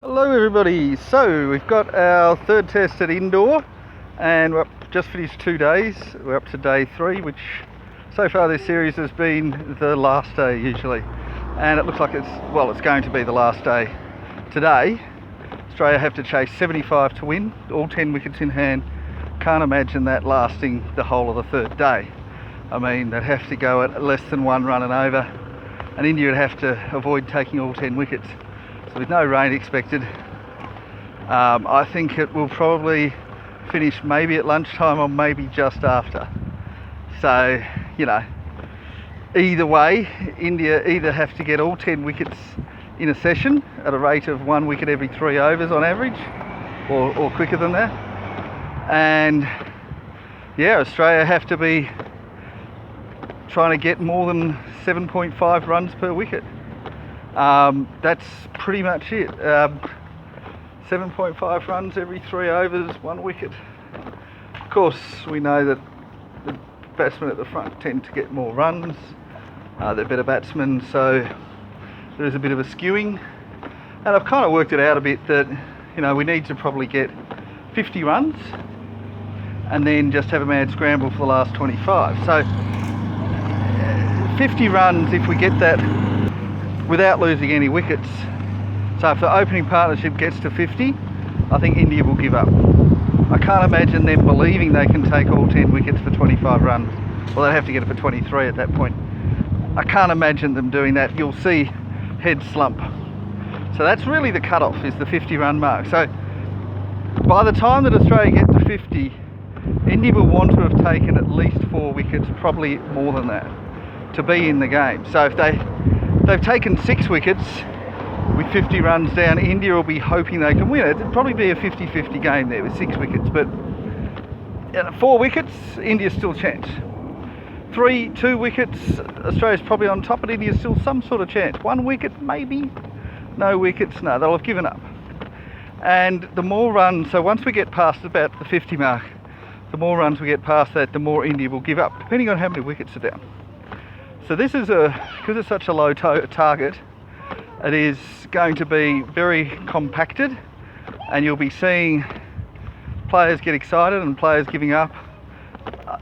Hello everybody, so we've got our third test at Indore and just finished 2 days. We're up to day 3, which so far this series has been the last day usually, and it looks like it's going to be the last day. Today Australia have to chase 75 to win, all 10 wickets in hand. Can't imagine that lasting the whole of the third day. I mean, they'd have to go at less than 1 run and over, and India would have to avoid taking all 10 wickets. So with no rain expected, I think it will probably finish maybe at lunchtime or maybe just after. So, either way, India either have to get all 10 wickets in a session at a rate of 1 wicket every 3 overs on average, or quicker than that. And yeah, Australia have to be trying to get more than 7.5 runs per wicket. That's pretty much it. 7.5 runs every 3 overs, 1 wicket. Of course, we know that the batsmen at the front tend to get more runs. They're better batsmen, so there is a bit of a skewing. And I've kind of worked it out a bit that, we need to probably get 50 runs and then just have a mad scramble for the last 25. So 50 runs, if we get that without losing any wickets. So if the opening partnership gets to 50, I think India will give up. I can't imagine them believing they can take all 10 wickets for 25 runs. Well, they'd have to get it for 23 at that point. I can't imagine them doing that. You'll see head slump. So that's really the cutoff, is the 50 run mark. So by the time that Australia get to 50, India will want to have taken at least 4 wickets, probably more than that, to be in the game. So if they've taken 6 wickets with 50 runs down, India will be hoping they can win it. It'll probably be a 50-50 game there with 6 wickets, but 4 wickets, India's still a chance. 2 wickets, Australia's probably on top, but India's still some sort of chance. 1 wicket, maybe. No wickets, no, they'll have given up. And the more runs, so once we get past about the 50 mark, the more runs we get past that, the more India will give up, depending on how many wickets are down. So this is because it's such a low target, it is going to be very compacted, and you'll be seeing players get excited and players giving up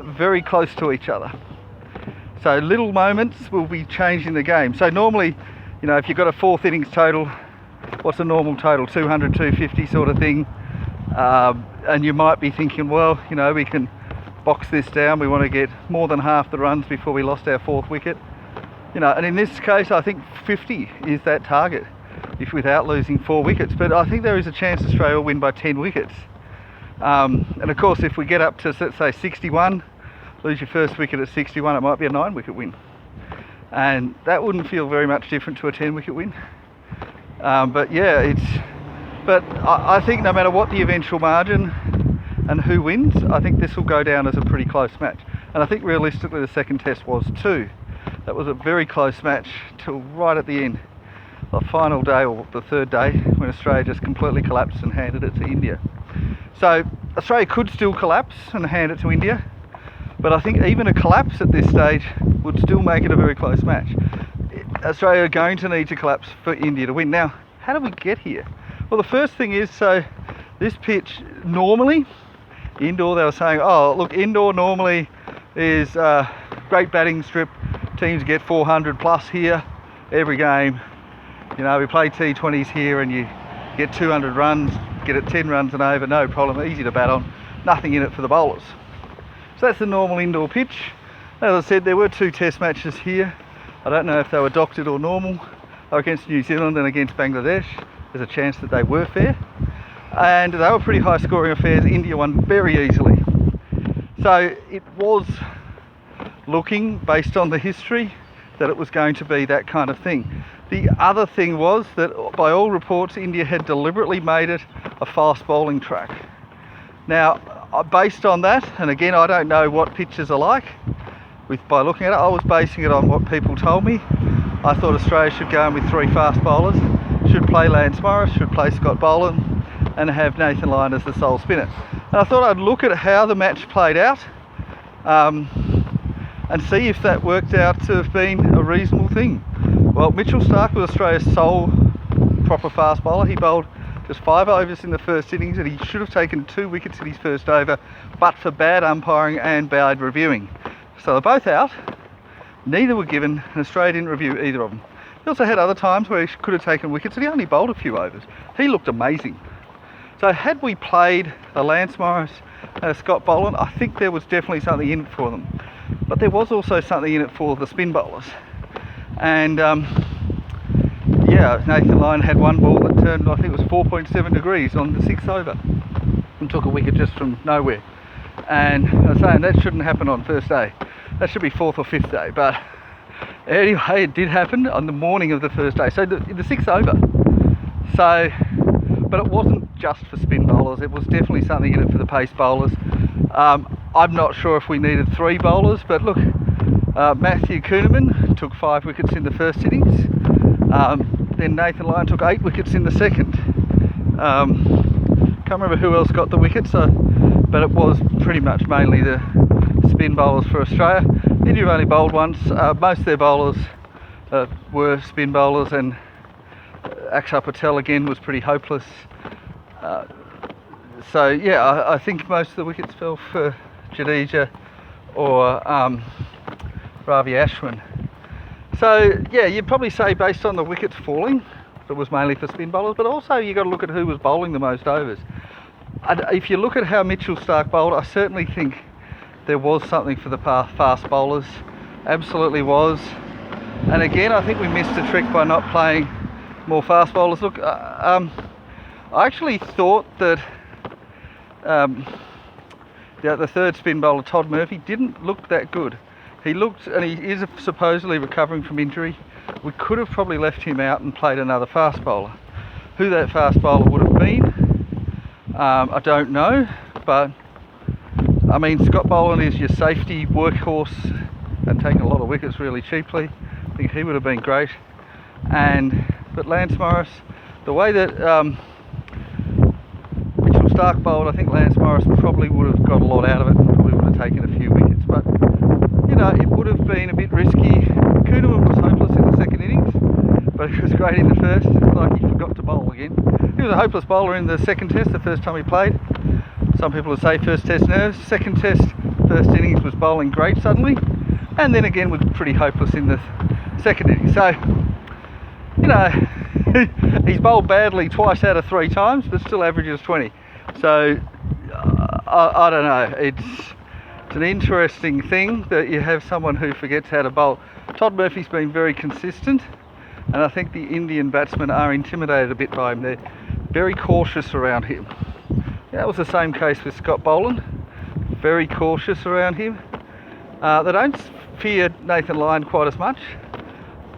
very close to each other. So little moments will be changing the game. So normally, if you've got a 4th innings total, what's a normal total? 200, 250 sort of thing. And you might be thinking, well, we can box this down. We want to get more than half the runs before we lost our 4th wicket. And in this case, I think 50 is that target, if without losing 4 wickets. But I think there is a chance Australia will win by 10 wickets. And of course, if we get up to, let's say, 61, lose your first wicket at 61, it might be a 9 wicket win. And that wouldn't feel very much different to a 10 wicket win. But yeah, but I think no matter what the eventual margin and who wins, I think this will go down as a pretty close match. And I think realistically the second test was too. That was a very close match till right at the end, the final day or the third day, when Australia just completely collapsed and handed it to India. So Australia could still collapse and hand it to India, but I think even a collapse at this stage would still make it a very close match. Australia are going to need to collapse for India to win. Now, how do we get here? Well, the first thing is, so this pitch normally, Indore, they were saying, oh look, Indore normally is a great batting strip. Teams get 400 plus here every game. We play T20s here and you get 200 runs, get it 10 runs and over, no problem, easy to bat on, nothing in it for the bowlers. So that's the normal Indore pitch. As I said, there were 2 test matches here. I don't know if they were doctored or normal. They were against New Zealand and against Bangladesh. There's a chance that they were fair. And they were pretty high scoring affairs. India won very easily. So it was looking, based on the history, that it was going to be that kind of thing. The other thing was that by all reports, India had deliberately made it a fast bowling track. Now, based on that, and again, I don't know what pitches are like, by looking at it, I was basing it on what people told me. I thought Australia should go in with 3 fast bowlers, should play Lance Morris, should play Scott Boland, and have Nathan Lyon as the sole spinner. And I thought I'd look at how the match played out, and see if that worked out to have been a reasonable thing. Well, Mitchell Starc was Australia's sole proper fast bowler. He bowled just 5 overs in the first innings, and he should have taken 2 wickets in his first over, but for bad umpiring and bad reviewing. So they're both out. Neither were given an Australian review, either of them. He also had other times where he could have taken wickets, and he only bowled a few overs. He looked amazing. So had we played a Lance Morris and a Scott Boland, I think there was definitely something in it for them. But there was also something in it for the spin bowlers. And yeah, Nathan Lyon had one ball that turned, I think it was 4.7 degrees on the 6th over, and took a wicket just from nowhere. And I was saying that shouldn't happen on first day. That should be 4th or 5th day. But anyway, it did happen on the morning of the first day, so in the 6th over. So, but it wasn't just for spin bowlers, it was definitely something in it for the pace bowlers. I'm not sure if we needed 3 bowlers, but look, Matthew Kuhnemann took 5 wickets in the first innings. Then Nathan Lyon took 8 wickets in the second. Can't remember who else got the wickets, but it was pretty much mainly the spin bowlers for Australia. India have only bowled once. Most of their bowlers were spin bowlers, and Akshar Patel again was pretty hopeless. So yeah, I think most of the wickets fell for Jadeja or Ravi Ashwin. So yeah, you'd probably say based on the wickets falling, it was mainly for spin bowlers, but also you got to look at who was bowling the most overs. If you look at how Mitchell Starc bowled, I certainly think there was something for the fast bowlers. Absolutely was. And again, I think we missed a trick by not playing more fast bowlers. Look, I actually thought that the third spin bowler, Todd Murphy, didn't look that good. He looked, and he is supposedly recovering from injury. We could have probably left him out and played another fast bowler. Who that fast bowler would have been, I don't know, but I mean, Scott Boland is your safety workhorse and taking a lot of wickets really cheaply. I think he would have been great. But Lance Morris, the way that Mitchell Starc bowled, I think Lance Morris probably would have got a lot out of it and probably would have taken a few wickets. But you know, it would have been a bit risky. Kuhnemann was hopeless in the second innings, but he was great in the first. It's like he forgot to bowl again. He was a hopeless bowler in the second test, the first time he played. Some people would say first test nerves. Second test, first innings was bowling great suddenly, and then again was pretty hopeless in the second innings. So, you know, he's bowled badly twice out of 3 times, but still averages 20. So, I don't know. It's an interesting thing that you have someone who forgets how to bowl. Todd Murphy's been very consistent, and I think the Indian batsmen are intimidated a bit by him. They're very cautious around him. That was the same case with Scott Boland. Very cautious around him. They don't fear Nathan Lyon quite as much,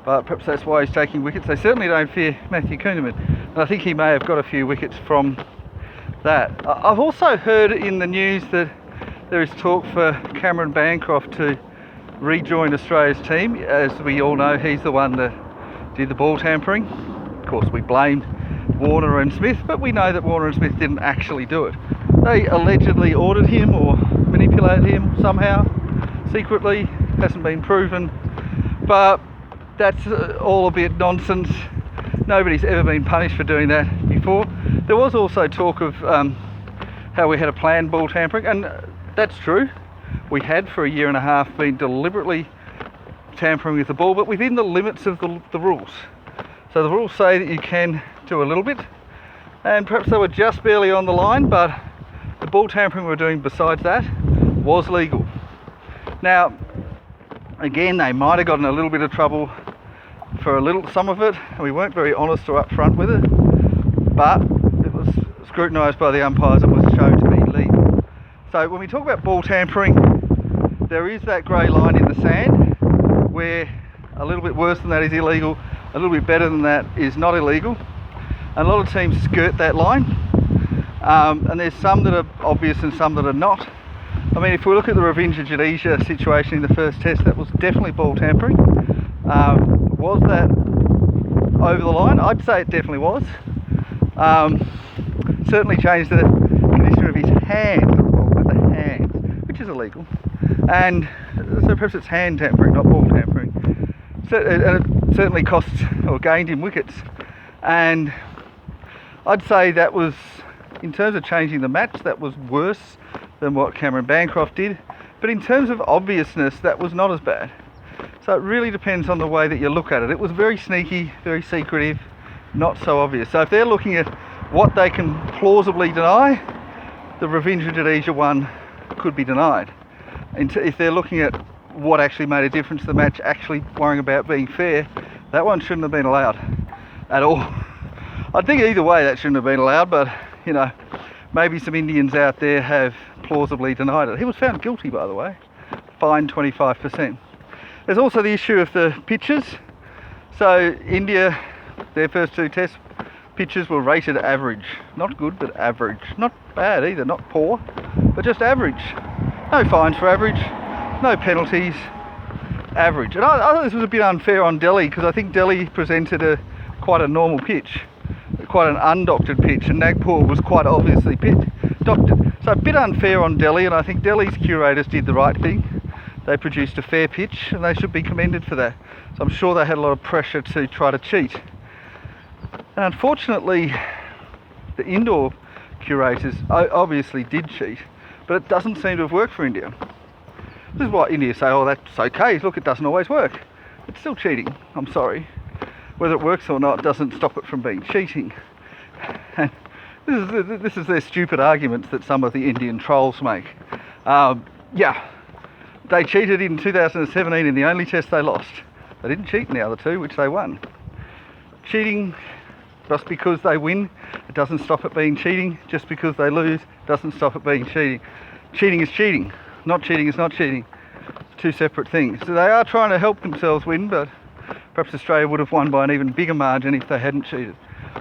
but perhaps that's why he's taking wickets. They certainly don't fear Matthew Kuhnemann, and I think he may have got a few wickets from that. I've also heard in the news that there is talk for Cameron Bancroft to rejoin Australia's team. As we all know, he's the one that did the ball tampering. Of course, we blamed Warner and Smith, but we know that Warner and Smith didn't actually do it. They allegedly ordered him or manipulated him somehow, secretly. Hasn't been proven, but that's all a bit nonsense. Nobody's ever been punished for doing that before. There was also talk of how we had a planned ball tampering, and that's true. We had for a year and a half been deliberately tampering with the ball, but within the limits of the rules. So the rules say that you can do a little bit, and perhaps they were just barely on the line, but the ball tampering we were doing besides that was legal. Now, again, they might have gotten a little bit of trouble for some of it, and we weren't very honest or upfront with it, but it was scrutinised by the umpires and was shown to be legal. So when we talk about ball tampering, there is that grey line in the sand where a little bit worse than that is illegal, a little bit better than that is not illegal, and a lot of teams skirt that line, and there's some that are obvious and some that are not. I mean, if we look at the Ravindra Jadeja situation in the first test, that was definitely ball tampering. Was that over the line? I'd say it definitely was. Certainly changed the condition of his hand, with the hand, which is illegal. And so perhaps it's hand tampering, not ball tampering. And it certainly cost or gained him wickets. And I'd say that was, in terms of changing the match, that was worse than what Cameron Bancroft did. But in terms of obviousness, that was not as bad. So it really depends on the way that you look at it. It was very sneaky, very secretive, not so obvious. So if they're looking at what they can plausibly deny, the Revenge of Jadeja one could be denied. And if they're looking at what actually made a difference to the match, actually worrying about being fair, that one shouldn't have been allowed at all. I think either way that shouldn't have been allowed, but you know, maybe some Indians out there have plausibly denied it. He was found guilty, by the way, fined 25%. There's also the issue of the pitches. So India, their first two test pitches were rated average. Not good, but average. Not bad either, not poor, but just average. No fines for average, no penalties, average. And I thought this was a bit unfair on Delhi, because I think Delhi presented quite a normal pitch, quite an undoctored pitch, and Nagpur was quite obviously doctored. So a bit unfair on Delhi, and I think Delhi's curators did the right thing. They produced a fair pitch, and they should be commended for that. So I'm sure they had a lot of pressure to try to cheat. And unfortunately, the indoor curators obviously did cheat, but it doesn't seem to have worked for India. This is why India say, oh, that's okay, look, it doesn't always work. It's still cheating, I'm sorry. Whether it works or not doesn't stop it from being cheating. And this is their stupid arguments that some of the Indian trolls make. Yeah, they cheated in 2017 in the only test they lost. They didn't cheat in the other two, which they won. Cheating, just because they win, it doesn't stop it being cheating. Just because they lose, doesn't stop it being cheating. Cheating is cheating. Not cheating is not cheating. It's two separate things. So they are trying to help themselves win, but perhaps Australia would have won by an even bigger margin if they hadn't cheated.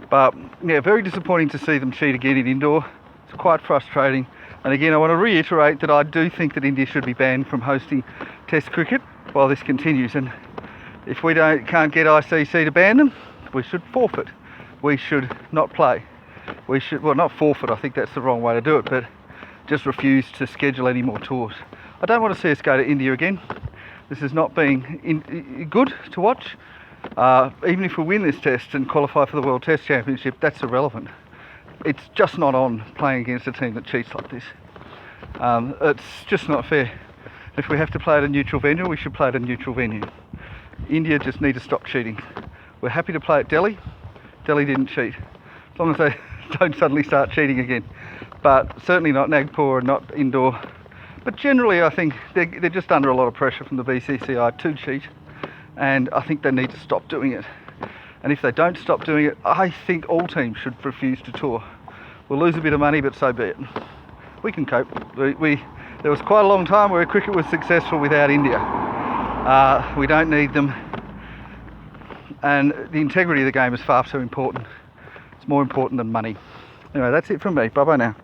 But yeah, very disappointing to see them cheat again in indoor. It's quite frustrating. And again, I want to reiterate that I do think that India should be banned from hosting Test cricket while this continues. And if we can't get ICC to ban them, we should forfeit. We should not play. We should, well, not forfeit, I think that's the wrong way to do it, but just refuse to schedule any more tours. I don't want to see us go to India again. This is not being good to watch. Even if we win this test and qualify for the World Test Championship, that's irrelevant. It's just not on playing against a team that cheats like this. It's just not fair. If we have to play at a neutral venue, we should play at a neutral venue. India just need to stop cheating. We're happy to play at Delhi. Delhi didn't cheat. As long as they don't suddenly start cheating again. But certainly not Nagpur and not indoor. But generally I think they're just under a lot of pressure from the BCCI to cheat. And I think they need to stop doing it. And if they don't stop doing it, I think all teams should refuse to tour. We'll lose a bit of money, but so be it. We can cope. There was quite a long time where cricket was successful without India. We don't need them. And the integrity of the game is far too important. It's more important than money. Anyway, that's it from me. Bye bye now.